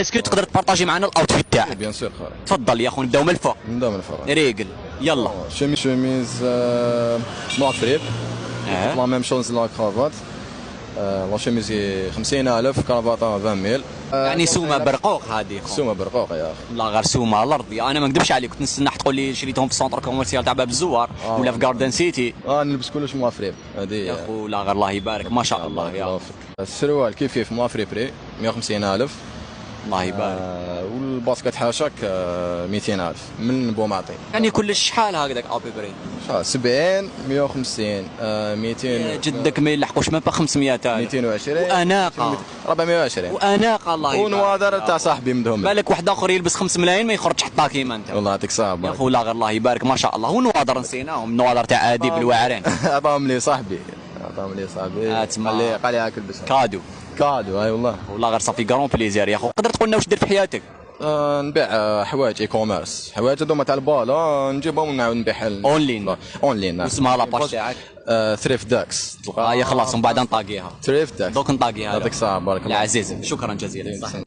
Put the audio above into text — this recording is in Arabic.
اسكو تقدر تبارطاجي معنا الاوتفيت تاعك؟ بيان سور خويا. تفضل يا اخو، نبداو من الفوق. نبداو من الفوق. ريقل يلا. شوميز نوع فريب. لا ميم شوز لا كرافات. لا شوميز 50,000، كرافاطه 20,000. يعني سومه برقوق هذه. سومه برقوق يا اخي. لا غير سومه على الارض. انا ما نكذبش عليك، كنت نستنى تقول لي شريتهم في السونتر كوميرسيال تاع باب الزوار ولا في جاردن سيتي. نلبس كلش موا فريب هذه يا اخو. لا غير الله يبارك ما شاء الله يا اخي. السروال كيف موا فري بري 150,000. الله يبارك. والباسكت حاشاك 200,000 من بوماطي. يعني كلش شحال هكذاك ابي بري؟ 70 150 200. جدك ما يلحقوش ما با 500,000. 220 واناقه 420 واناقه. الله يبارك. ونوادر تاع صاحبي مدهم. بالك واحد اخر يلبس 5 ملايين ما يخرجش حتى كيما انت. والله يعطيك الصحة يا اخو. لا غير الله يبارك ما شاء الله. ونوادر نسيناهم، نوادر تاع اديب الواعرين. عطاهم لي صاحبي قال لي هاك البس كادو. كادو اي والله. والله غير صافي كارون بليزير يا اخو. تقدر تقول لنا واش دير في حياتك؟ نبيع حوايج اي كوميرس، حوايج هذوما تاع البالا نجيبهم ونعاود نبيع اونلاين. اونلاين. اسمها لاباج تاعك؟ ثريف داكس. هي خلاص ومن بعد نطاقيها. ثريف داكس دوك نطاقيها. يعطيك الصحة بارك الله. العزيز شكرا جزيلا.